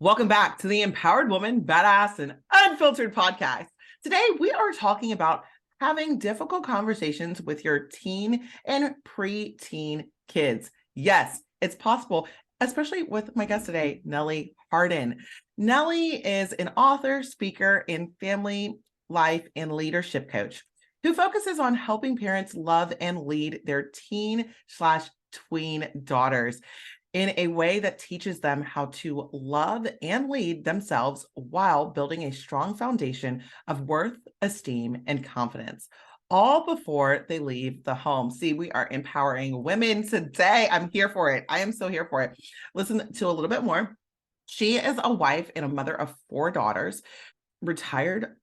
Welcome back to the Empowered Woman, Badass, and Unfiltered podcast. Today, we are talking about having difficult conversations with your teen and preteen kids. Yes, it's possible, especially with my guest today, Nellie Harden. Nellie is an author, speaker, and family life and leadership coach who focuses on helping parents love and lead their teen/tween daughters in a way that teaches them how to love and lead themselves while building a strong foundation of worth, esteem, and confidence, all before they leave the home. See, we are empowering women today. I'm here for it. I am so here for it. Listen to a little bit more. She is a wife and a mother of 4 daughters, retired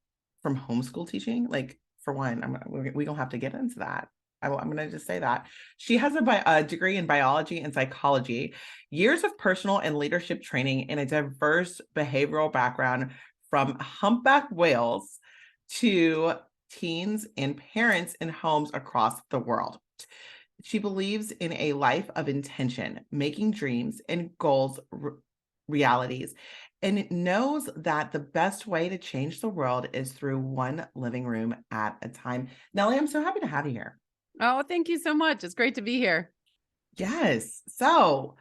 from homeschool teaching. Like, for one, we don't have to get into that. I'm going to just say that. She has a degree in biology and psychology, years of personal and leadership training, and a diverse behavioral background from humpback whales to teens and parents in homes across the world. She believes in a life of intention, making dreams and goals realities, and knows that the best way to change the world is through one living room at a time. Nellie, I'm so happy to have you here. Oh, thank you so much. It's great to be here. Yes. So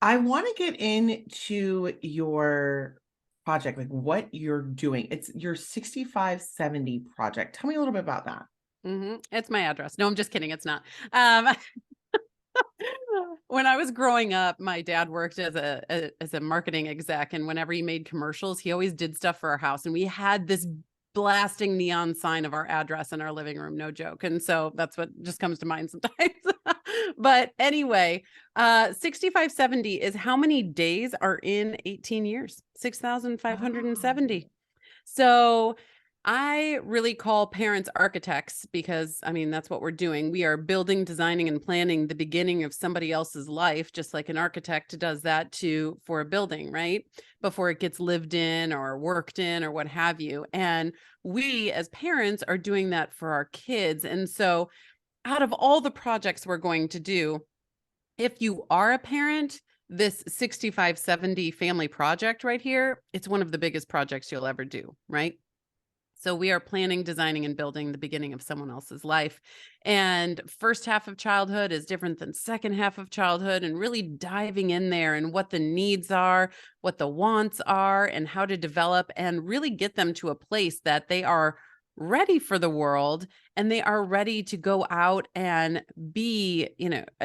I want to get into your project, like what you're doing. It's your 6570 project. Tell me a little bit about that. It's my address. No, I'm just kidding. It's not. When I was growing up, my dad worked as a marketing exec, and whenever he made commercials, he always did stuff for our house, and we had this blasting neon sign of our address in our living room. No joke. And so that's what just comes to mind sometimes. But anyway, 6570 is how many days are in 18 years? 6,570. So I really call parents architects because, I mean, that's what we're doing. We are building, designing, and planning the beginning of somebody else's life, just like an architect does that for a building, right? Before it gets lived in or worked in or what have you. And we as parents are doing that for our kids. And so out of all the projects we're going to do, if you are a parent, this 6570 family project right here, it's one of the biggest projects you'll ever do, right? So we are planning, designing, and building the beginning of someone else's life. And first half of childhood is different than second half of childhood, and really diving in there and what the needs are, what the wants are, and how to develop and really get them to a place that they are ready for the world and they are ready to go out and be,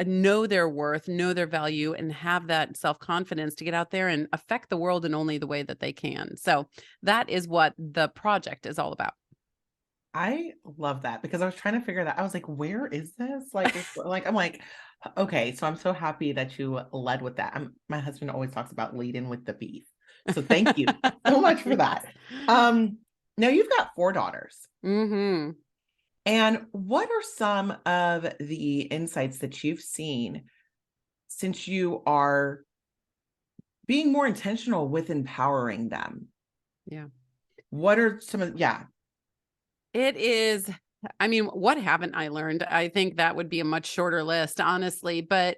know their worth, know their value, and have that self-confidence to get out there and affect the world in only the way that they can. So that is what the project is all about. I love that because I was trying to figure that. I was like, where is this? I'm like, okay, so I'm so happy that you led with that. My husband always talks about leading with the beef. So thank you so much for that. Now you've got 4 daughters. Mm-hmm. And what are some of the insights that you've seen since you are being more intentional with empowering them? Yeah. What are some of, yeah. It is, I mean, what haven't I learned? I think that would be a much shorter list, honestly. But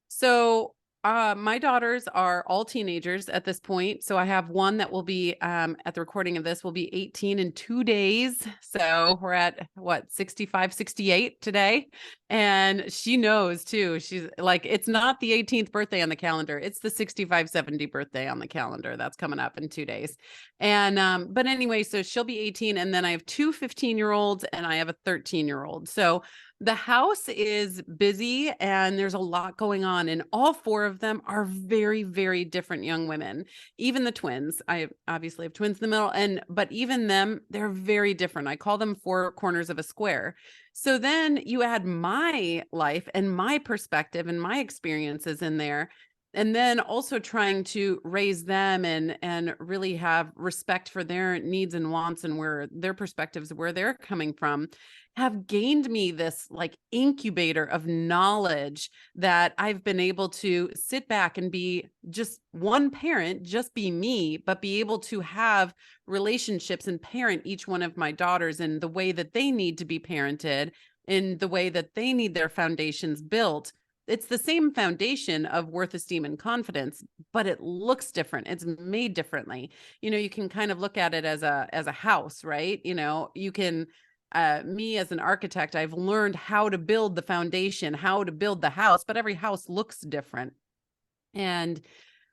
so my daughters are all teenagers at this point. So I have one that will be at the recording of this will be 18 in 2 days. So we're at what, 65, 68 today. And she knows too. She's like, it's not the 18th birthday on the calendar. It's the 65, 70 birthday on the calendar. That's coming up in 2 days. And but anyway, so she'll be 18, and then I have 2 15-year-olds and I have a 13-year-old. So the house is busy and there's a lot going on, and all 4 of them are very, very different young women. Even the twins, I obviously have twins in the middle, but even them, they're very different. I call them 4 corners of a square. So then you add my life and my perspective and my experiences in there, and then also trying to raise them and really have respect for their needs and wants and where their perspectives, where they're coming from, have gained me this like incubator of knowledge that I've been able to sit back and be just one parent, just be me, but be able to have relationships and parent each one of my daughters in the way that they need to be parented, in the way that they need their foundations built. it's the same foundation of worth, esteem, and confidence, but it looks different. It's made differently. You can kind of look at it as a house, right? You can me as an architect, I've learned how to build the foundation, how to build the house, but every house looks different. And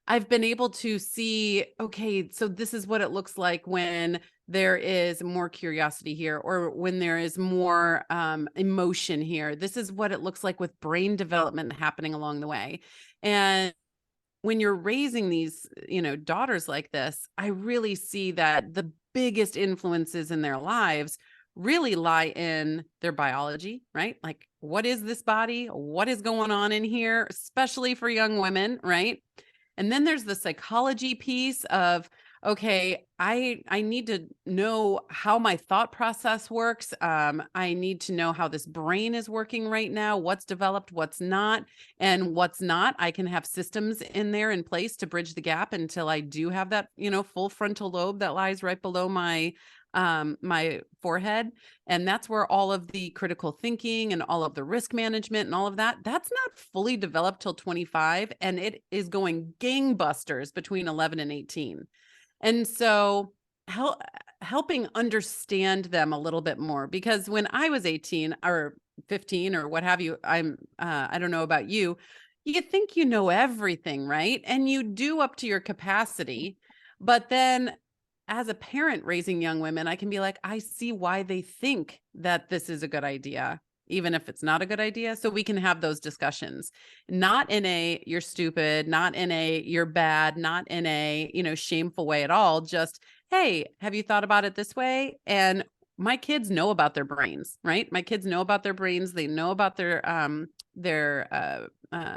I've been able to see, okay, so this is what it looks like when there is more curiosity here, or when there is more emotion here. This is what it looks like with brain development happening along the way. And when you're raising these, daughters like this, I really see that the biggest influences in their lives really lie in their biology, right? Like, what is this body? What is going on in here, especially for young women, right? And then there's the psychology piece of, okay, I need to know how my thought process works. I need to know how this brain is working right now, what's developed, what's not, and what's not. I can have systems in there in place to bridge the gap until I do have that, full frontal lobe that lies right below my forehead. And that's where all of the critical thinking and all of the risk management and all of that's not fully developed till 25, and it is going gangbusters between 11 and 18. And so helping understand them a little bit more, because when I was 18 or 15 or what have you, I don't know about you, you think you know everything, right? And you do up to your capacity. But then as a parent raising young women, I can be like, I see why they think that this is a good idea, even if it's not a good idea. So we can have those discussions, not in a you're stupid, not in a you're bad, not in a, shameful way at all. Just, hey, have you thought about it this way? And my kids know about their brains, right? My kids know about their brains. They know about their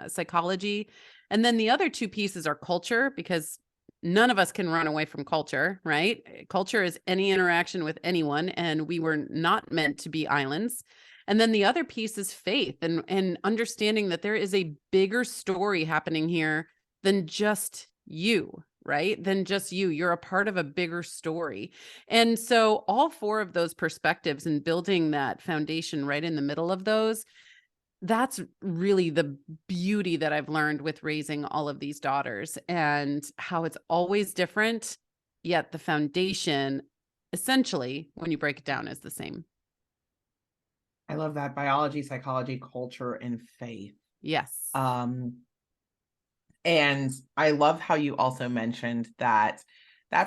psychology. And then the other two pieces are culture, because none of us can run away from culture, right? Culture is any interaction with anyone, and we were not meant to be islands. And then the other piece is faith and understanding that there is a bigger story happening here than just you, right? Than just you. You're a part of a bigger story. And so all four of those perspectives and building that foundation right in the middle of those, that's really the beauty that I've learned with raising all of these daughters, and how it's always different, yet the foundation, essentially, when you break it down, is the same. I love that. Biology, psychology, culture, and faith. Yes. And I love how you also mentioned that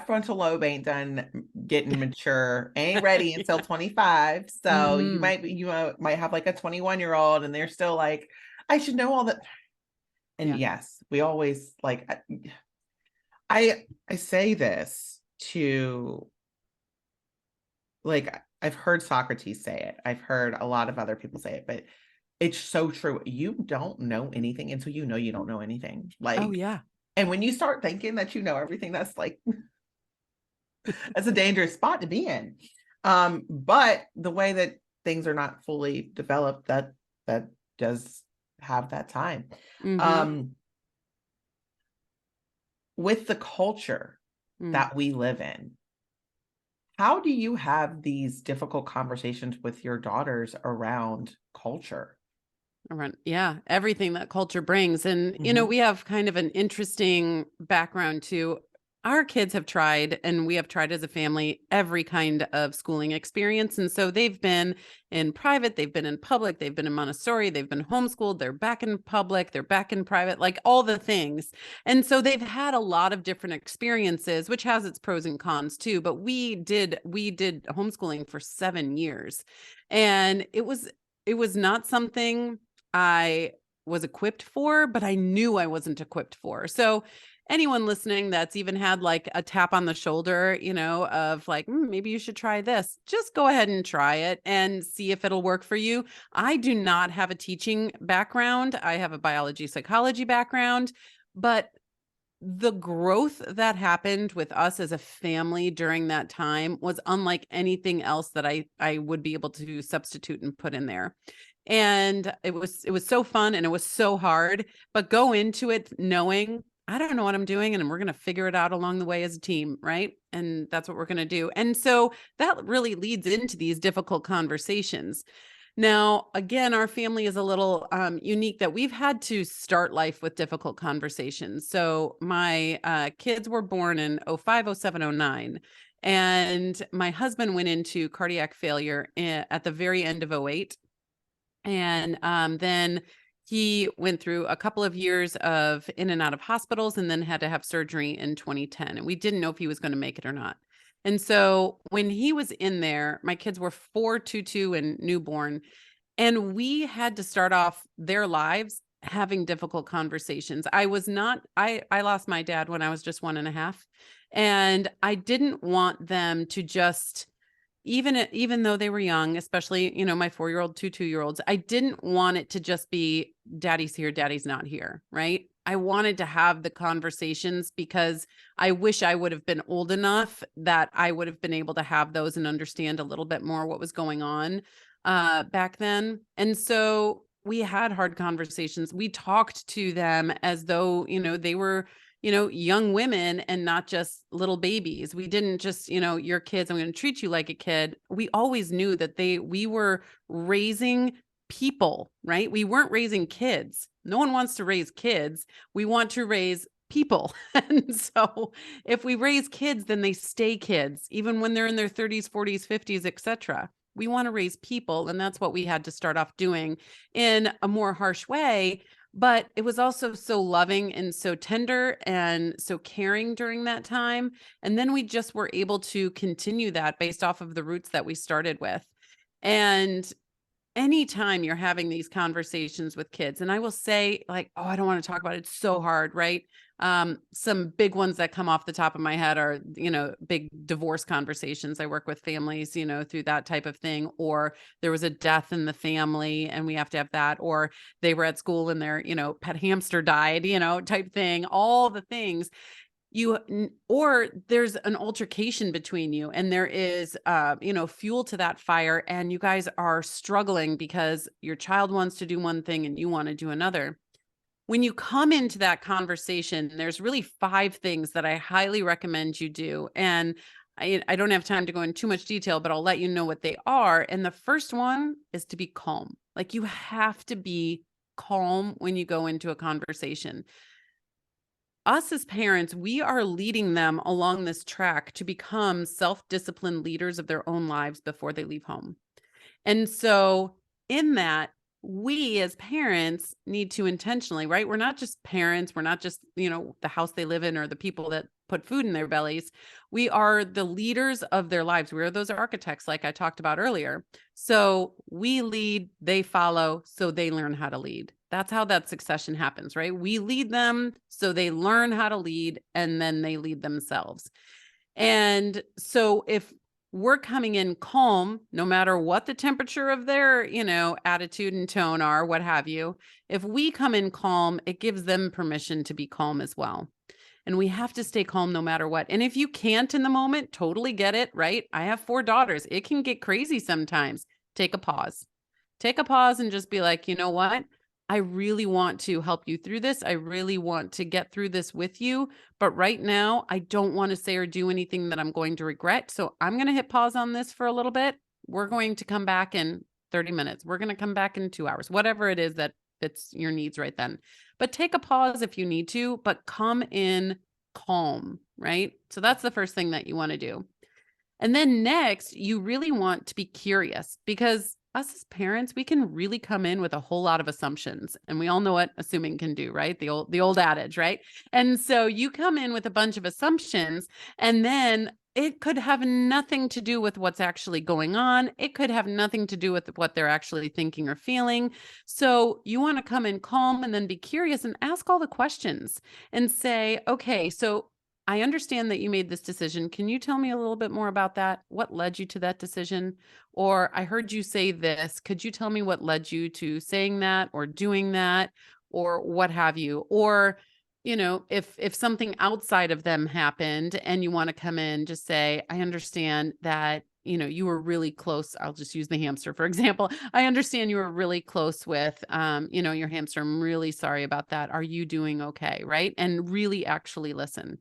frontal lobe ain't done getting mature, ain't ready until 25. So you might have like a 21-year-old and they're still like, I should know all that. And yes, we always like, I say this to, like, I've heard Socrates say it. I've heard a lot of other people say it, but it's so true. You don't know anything until you know you don't know anything. Like, oh yeah. And when you start thinking that you know everything, that's like, that's a dangerous spot to be in. But the way that things are not fully developed, that does have that time. With the culture that we live in, how do you have these difficult conversations with your daughters around culture? Around, everything that culture brings. And, we have kind of an interesting background too. Our kids have tried, and we have tried as a family, every kind of schooling experience. And so they've been in private, they've been in public, they've been in Montessori, they've been homeschooled, they're back in public, they're back in private, like all the things. And so they've had a lot of different experiences, which has its pros and cons too. But we did homeschooling for 7 years. And it was not something I was equipped for, but I knew I wasn't equipped for. So anyone listening that's even had like a tap on the shoulder, of like, maybe you should try this, just go ahead and try it and see if it'll work for you. I do not have a teaching background. I have a biology, psychology background, but the growth that happened with us as a family during that time was unlike anything else that I would be able to substitute and put in there. And it was so fun, and it was so hard, but go into it knowing I don't know what I'm doing, and we're going to figure it out along the way as a team. Right. And that's what we're going to do. And so that really leads into these difficult conversations. Now, again, our family is a little unique that we've had to start life with difficult conversations. So my kids were born in 05, 07, 09. And my husband went into cardiac failure at the very end of 08. And then he went through a couple of years of in and out of hospitals and then had to have surgery in 2010. And we didn't know if he was going to make it or not. And so when he was in there, my kids were 4, 2, 2, and newborn. And we had to start off their lives having difficult conversations. I lost my dad when I was just 1.5. And I didn't want them to just, even though they were young, especially, my 4-year-old, 2 2-year-olds, I didn't want it to just be daddy's here, daddy's not here. Right. I wanted to have the conversations because I wish I would have been old enough that I would have been able to have those and understand a little bit more what was going on back then. And so we had hard conversations. We talked to them as though, they were, young women and not just little babies. We didn't just, your kids, I'm going to treat you like a kid. We always knew that we were raising people, right? We weren't raising kids. No one wants to raise kids. We want to raise people. And so if we raise kids, then they stay kids, even when they're in their 30s, 40s, 50s, etc. We want to raise people. And that's what we had to start off doing in a more harsh way. But it was also so loving and so tender and so caring during that time. And then we just were able to continue that based off of the roots that we started with. And anytime you're having these conversations with kids, and I will say, like, oh, I don't want to talk about it. It's so hard, right? Some big ones that come off the top of my head are, big divorce conversations. I work with families, through that type of thing, or there was a death in the family and we have to have that, or they were at school and their, pet hamster died, type thing, all the things. Or there's an altercation between you and there is fuel to that fire and you guys are struggling because your child wants to do one thing and you want to do another. When you come into that conversation, there's really 5 things that I highly recommend you do. And I don't have time to go into too much detail, but I'll let you know what they are. And the first one is to be calm. Like, you have to be calm when you go into a conversation. Us as parents, we are leading them along this track to become self-disciplined leaders of their own lives before they leave home. And so in that, we as parents need to intentionally, right? We're not just parents. We're not just, the house they live in or the people that put food in their bellies. We are the leaders of their lives. We are those architects, like I talked about earlier. So we lead, they follow, so they learn how to lead. That's how that succession happens, right? We lead them so they learn how to lead and then they lead themselves. And so if we're coming in calm, no matter what the temperature of their, attitude and tone are, what have you, if we come in calm, it gives them permission to be calm as well. And we have to stay calm no matter what. And if you can't in the moment, totally get it, right? I have 4 daughters. It can get crazy sometimes. Take a pause. Take a pause and just be like, you know what? I really want to help you through this. I really want to get through this with you. But right now, I don't want to say or do anything that I'm going to regret. So I'm going to hit pause on this for a little bit. We're going to come back in 30 minutes. We're going to come back in 2 hours, whatever it is that fits your needs right then. But take a pause if you need to, but come in calm, right? So that's the first thing that you want to do. And then next, you really want to be curious, because us as parents, we can really come in with a whole lot of assumptions, and we all know what assuming can do, right? The old adage, right? And so you come in with a bunch of assumptions, and then it could have nothing to do with what's actually going on. It could have nothing to do with what they're actually thinking or feeling. So you want to come in calm and then be curious and ask all the questions and say, okay, so I understand that you made this decision. Can you tell me a little bit more about that? What led you to that decision? Or I heard you say this. Could you tell me what led you to saying that or doing that or what have you? Or, if something outside of them happened and you want to come in, just say, I understand that, you were really close. I'll just use the hamster, for example. I understand you were really close with, your hamster. I'm really sorry about that. Are you doing okay? Right? And really actually listen.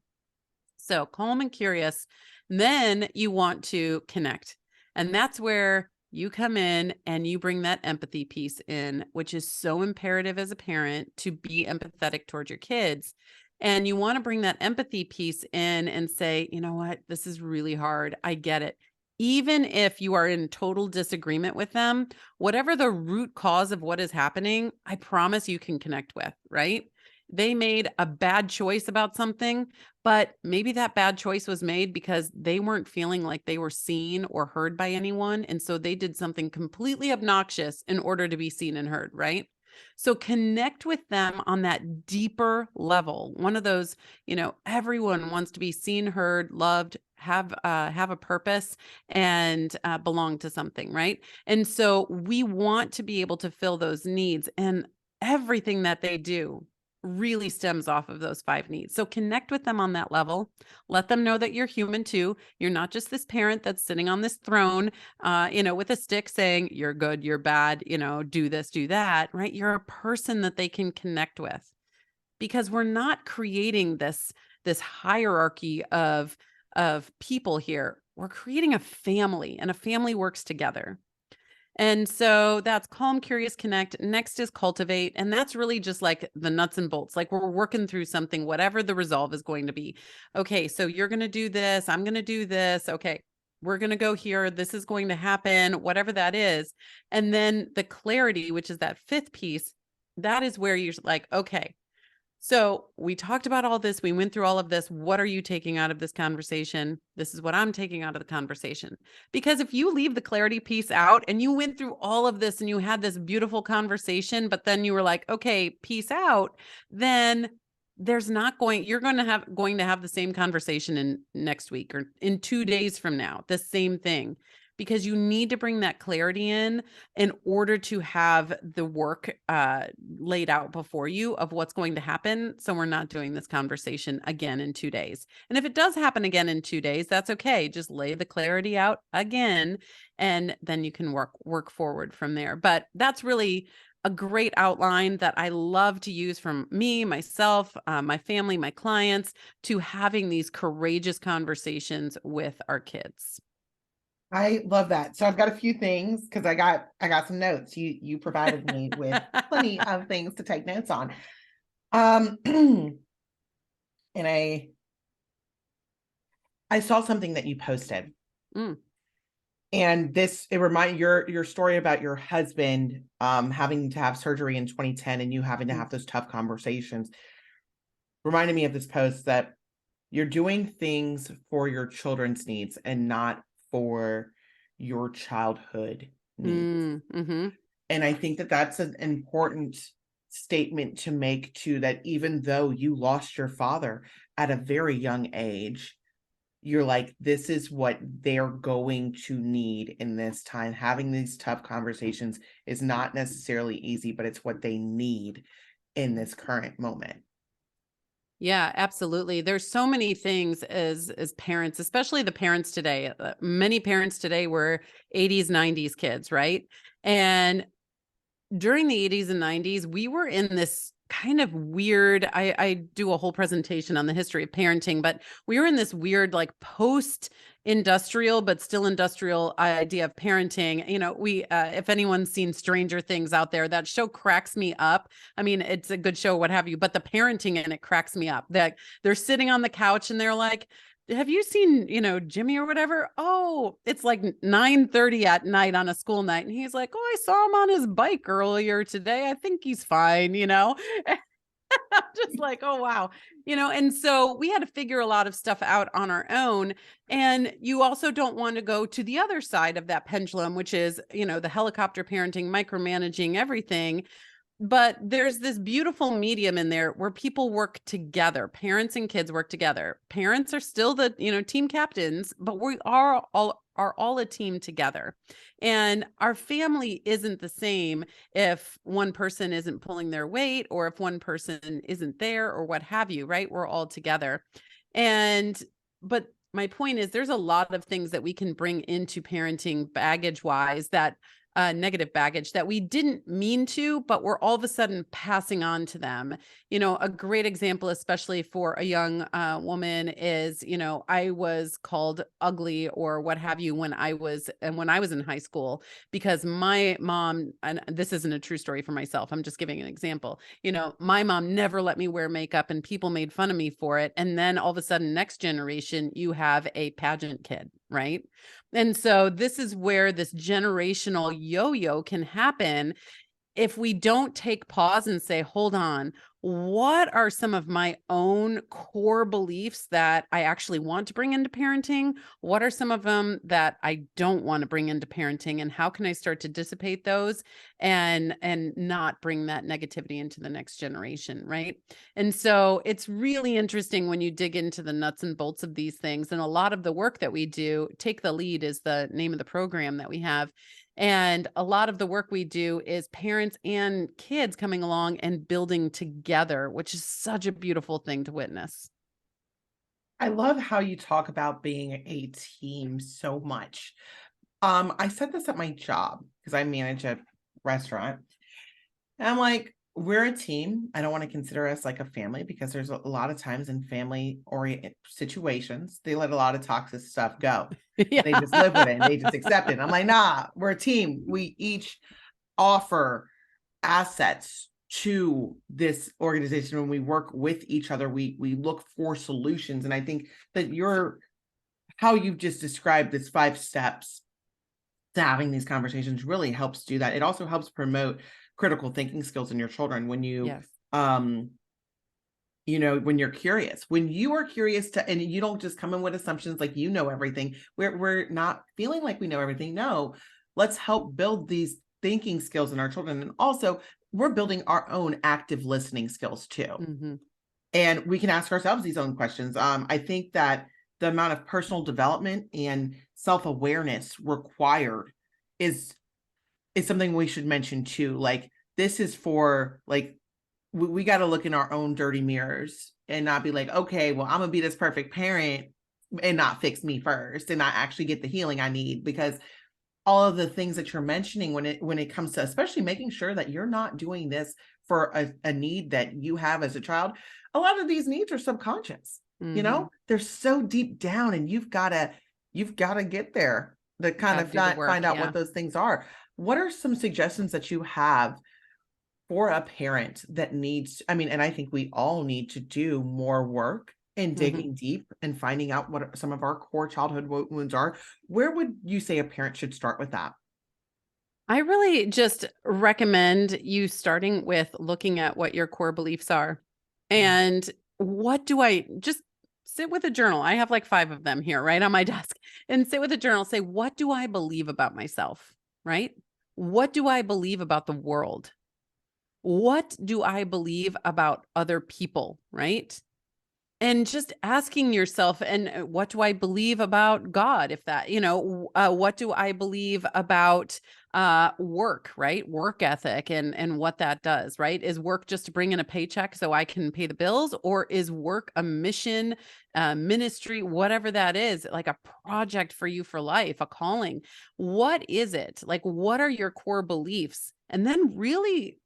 So calm and curious. Then you want to connect. And that's where you come in and you bring that empathy piece in, which is so imperative as a parent to be empathetic towards your kids. And you want to bring that empathy piece in and say, you know what, this is really hard. I get it. Even if you are in total disagreement with them, whatever the root cause of what is happening, I promise you can connect with, right? They made a bad choice about something, but maybe that bad choice was made because they weren't feeling like they were seen or heard by anyone. And so they did something completely obnoxious in order to be seen and heard, right? So connect with them on that deeper level. One of those, everyone wants to be seen, heard, loved, have a purpose, and belong to something, right? And so we want to be able to fill those needs, and everything that they do really stems off of those 5 needs. So connect with them on that level. Let them know that you're human too. You're not just this parent that's sitting on this throne, with a stick saying you're good, you're bad, do this, do that, right? You're a person that they can connect with, because we're not creating this hierarchy of people here. We're creating a family, and a family works together. And so that's calm, curious, connect. Next is cultivate. And that's really just like the nuts and bolts. Like we're working through something, whatever the resolve is going to be. Okay, so you're going to do this. I'm going to do this. Okay, we're going to go here. This is going to happen, whatever that is. And then the clarity, which is that 5th piece, that is where you're like, okay, so we talked about all this. We went through all of this. What are you taking out of this conversation? This is what I'm taking out of the conversation. Because if you leave the clarity piece out and you went through all of this and you had this beautiful conversation, but then you were like, okay, peace out, then you're going to have the same conversation in next week or in 2 days from now, the same thing. Because you need to bring that clarity in order to have the work laid out before you of what's going to happen. So we're not doing this conversation again in 2 days. And if it does happen again in 2 days, that's okay. Just lay the clarity out again, and then you can work forward from there. But that's really a great outline that I love to use from me, myself, my family, my clients, to having these courageous conversations with our kids. I love that. So I've got a few things because I got some notes. You provided me with plenty of things to take notes on. And I saw something that you posted. And it reminded your story about your husband having to have surgery in 2010 and you having to have those tough conversations. Reminded me of this post that you're doing things for your children's needs and not for your childhood needs. Mm-hmm. And I think that that's an important statement to make too, that even though you lost your father at a very young age, you're like, this is what they're going to need in this time. Having these tough conversations is not necessarily easy, but it's what they need in this current moment. Yeah, absolutely. There's so many things as parents, especially the parents today. Many parents today were 80s, 90s kids, right? And during the 80s and 90s, we were in this kind of weird, I do a whole presentation on the history of parenting, but we were in this weird, like post-industrial, but still industrial idea of parenting. If anyone's seen Stranger Things out there, that show cracks me up. I mean, it's a good show, what have you, but the parenting in it cracks me up. That they're sitting on the couch and they're like, have you seen, Jimmy or whatever? Oh, it's like 9:30 at night on a school night. And he's like, oh, I saw him on his bike earlier today. I think he's fine, I'm just like, oh, wow. And so we had to figure a lot of stuff out on our own. And you also don't want to go to the other side of that pendulum, which is, the helicopter parenting, micromanaging everything. But there's this beautiful medium in there where people work together. Parents and kids work together. Parents are still the, team captains, but we are all a team together. And our family isn't the same if one person isn't pulling their weight or if one person isn't there or what have you, right? We're all together. But my point is there's a lot of things that we can bring into parenting baggage wise that negative baggage that we didn't mean to, but we're all of a sudden passing on to them. A great example, especially for a young woman, is I was called ugly or what have you when I was in high school, because my mom, and this isn't a true story for myself, I'm just giving an example. My mom never let me wear makeup, and people made fun of me for it. And then all of a sudden, next generation, you have a pageant kid, right? And so this is where this generational yo-yo can happen if we don't take pause and say, hold on, what are some of my own core beliefs that I actually want to bring into parenting? What are some of them that I don't want to bring into parenting? And how can I start to dissipate those and not bring that negativity into the next generation, right? And so it's really interesting when you dig into the nuts and bolts of these things. And a lot of the work that we do, Take the Lead is the name of the program that we have. And a lot of the work we do is parents and kids coming along and building together, which is such a beautiful thing to witness. I love how you talk about being a team so much. I said this at my job because I manage a restaurant. And I'm like, we're a team. I don't want to consider us like a family because there's a lot of times in family oriented situations, they let a lot of toxic stuff go. Yeah. They just live with it and they just accept it. I'm like, nah, we're a team. We each offer assets to this organization. When we work with each other, we look for solutions. And I think that how you've just described this 5 steps to having these conversations really helps do that. It also helps promote critical thinking skills in your children when you Yes. when you're curious, when you are curious and you don't just come in with assumptions like everything. We're not feeling like we know everything. No, let's help build these thinking skills in our children. And also we're building our own active listening skills too. Mm-hmm. And we can ask ourselves these own questions. I think that the amount of personal development and self-awareness required is something we should mention too. Like, this is for like, we got to look in our own dirty mirrors and not be like, okay, well, I'm gonna be this perfect parent and not fix me first and not actually get the healing I need. Because all of the things that you're mentioning when it comes to especially making sure that you're not doing this for a need that you have as a child, a lot of these needs are subconscious. Mm-hmm. They're so deep down, and you've got to get there to kind of find out what those things are. What are some suggestions that you have for a parent that needs, and I think we all need to do more work in digging deep and finding out what some of our core childhood wounds are? Where would you say a parent should start with that? I really just recommend you starting with looking at what your core beliefs are. And what do I just sit with a journal? I have like 5 of them here right on my desk, and sit with a journal. Say, what do I believe about myself? Right? What do I believe about the world? What do I believe about other people? Right? And just asking yourself, and what do I believe about God? If that, what do I believe about work, right? Work ethic and what that does, right? Is work just to bring in a paycheck so I can pay the bills, or is work a mission, ministry, whatever that is, like a project for you for life, a calling? What is it? Like, what are your core beliefs? And then really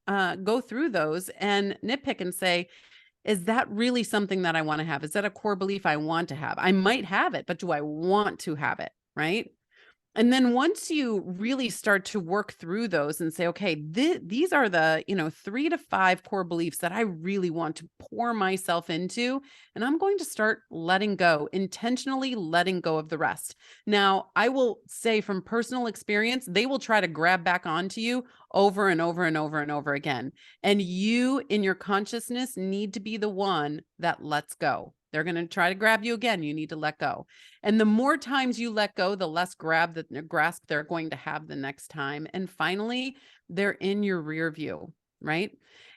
go through those and nitpick and say, is that really something that I want to have? Is that a core belief I want to have? I might have it, but do I want to have it? Right. And then once you really start to work through those and say, okay, these are the, 3 to 5 core beliefs that I really want to pour myself into. And I'm going to start letting go, intentionally letting go of the rest. Now, I will say from personal experience, they will try to grab back onto you over and over and over and over again. And you in your consciousness need to be the one that lets go. They're going to try to grab you again. You need to let go. And the more times you let go, the less grasp they're going to have the next time. And finally, they're in your rear view, right?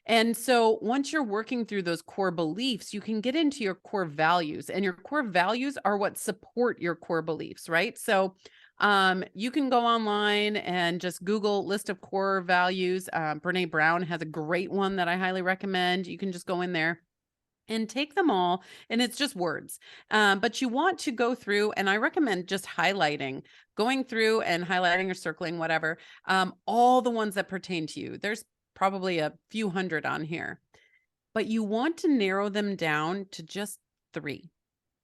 And so once you're working through those core beliefs, you can get into your core values, and your core values are what support your core beliefs, right? So you can go online and just Google list of core values. Brene Brown has a great one that I highly recommend. You can just go in there and take them all, and it's just words. But you want to go through, and I recommend just going through and highlighting or circling, whatever, all the ones that pertain to you. There's probably a few hundred on here, but you want to narrow them down to just 3,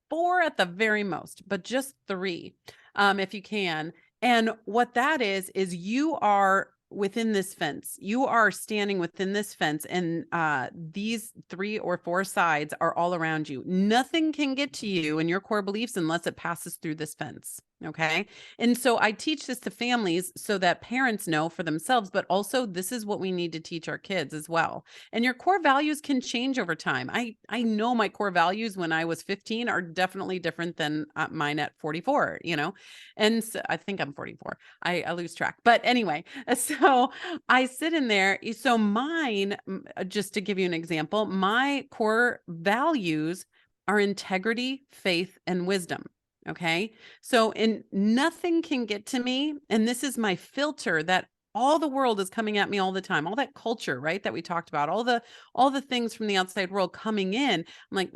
4 at the very most, but just 3, if you can. And what that is you are within this fence. You are standing within this fence, and these 3 or 4 sides are all around you. Nothing can get to you and your core beliefs unless it passes through this fence. Okay. And so I teach this to families so that parents know for themselves, but also this is what we need to teach our kids as well. And your core values can change over time. I know my core values when I was 15 are definitely different than mine at 44, and so I think I'm 44. I lose track. But anyway, so I sit in there. So mine, just to give you an example, my core values are integrity, faith, and wisdom. Okay. So, and nothing can get to me. And this is my filter that all the world is coming at me all the time. All that culture, right? That we talked about, all the things from the outside world coming in. I'm like,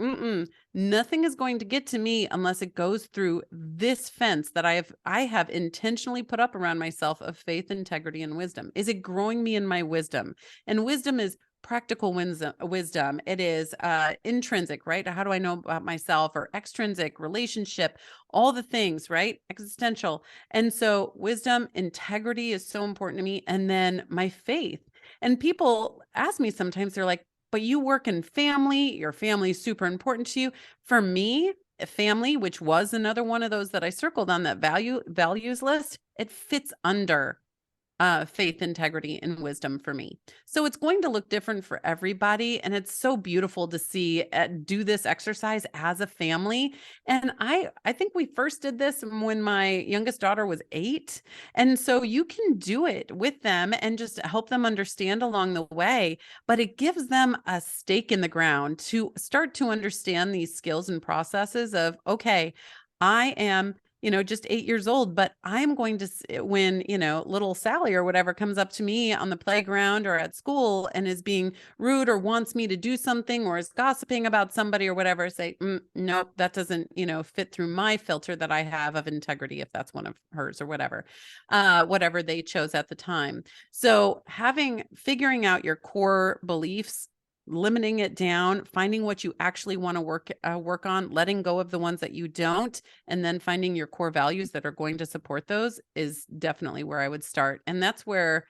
nothing is going to get to me unless it goes through this fence that I have intentionally put up around myself of faith, integrity, and wisdom. Is it growing me in my wisdom? And wisdom is practical wisdom. It is intrinsic, right? How do I know about myself? Or extrinsic, relationship, all the things, right? Existential. And so wisdom, integrity is so important to me. And then my faith. And people ask me sometimes, they're like, but you work in family, your family is super important to you. For me, family, which was another one of those that I circled on that values list, it fits under faith, integrity, and wisdom for me. So it's going to look different for everybody. And it's so beautiful to see do this exercise as a family. And I think we first did this when my youngest daughter was 8. And so you can do it with them and just help them understand along the way. But it gives them a stake in the ground to start to understand these skills and processes of, okay, I am just 8 years old, but I'm going to, when, little Sally or whatever comes up to me on the playground or at school and is being rude or wants me to do something or is gossiping about somebody or whatever, say, nope, that doesn't, fit through my filter that I have of integrity, if that's one of hers or whatever they chose at the time. So figuring out your core beliefs, limiting it down, finding what you actually want to work on, letting go of the ones that you don't, and then finding your core values that are going to support those is definitely where I would start. And that's where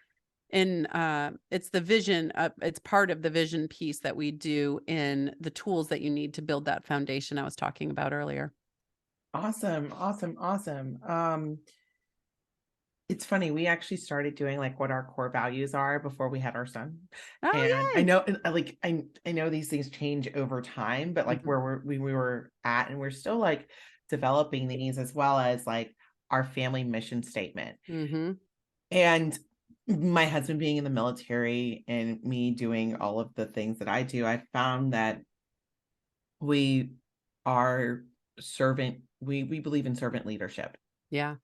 it's the vision, it's part of the vision piece that we do in the tools that you need to build that foundation I was talking about earlier. Awesome. It's funny, we actually started doing like what our core values are before we had our son. Oh, And I yay. know, like, I know these things change over time, but like where we were at, and we're still like developing these, as well as like our family mission statement. And my husband being in the military and me doing all of the things that I do, I found that we are we believe in servant leadership. Yeah.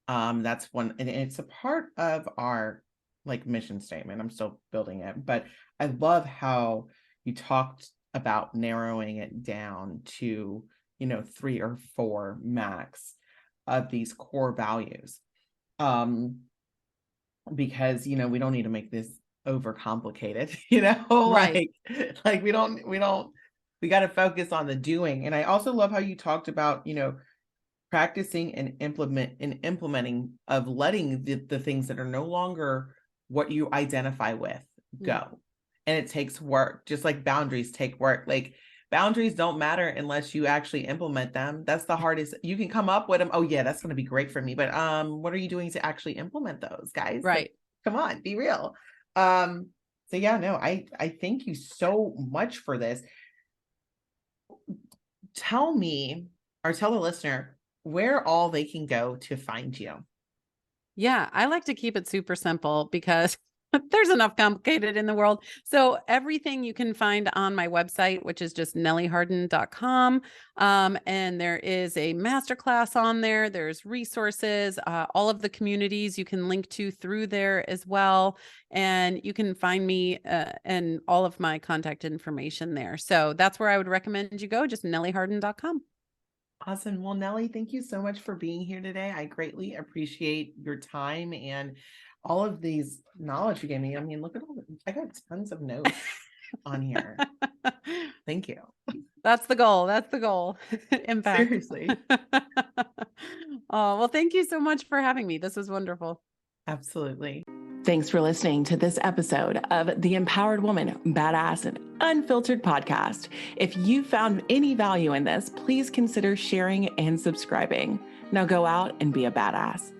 That's one, and it's a part of our like mission statement. I'm still building it, but I love how you talked about narrowing it down to 3 or 4 max of these core values, because we don't need to make this overcomplicated. Right. like we got to focus on the doing. And I also love how you talked about practicing and implementing of letting the things that are no longer what you identify with go. And it takes work, just like boundaries take work. Like boundaries don't matter unless you actually implement them. That's the hardest. You can come up with them. Oh yeah, that's going to be great for me. But what are you doing to actually implement those, guys? Right. Like, come on, be real. So yeah, no, I thank you so much for this. Tell me, or tell the listener, where all they can go to find you. Yeah, I like to keep it super simple because There's enough complicated in the world. So everything you can find on my website, which is just nellieharden.com. And there is a masterclass on there. There's resources, all of the communities you can link to through there as well. And you can find me and all of my contact information there. So that's where I would recommend you go, just nellieharden.com. Awesome. Well, Nellie, thank you so much for being here today. I greatly appreciate your time and all of these knowledge you gave me. I mean, look at I got tons of notes on here. Thank you. That's the goal. That's the goal. Impact. Seriously. Oh, well, thank you so much for having me. This was wonderful. Absolutely. Thanks for listening to this episode of the Empowered Woman, Badass and Unfiltered podcast. If you found any value in this, please consider sharing and subscribing. Now go out and be a badass.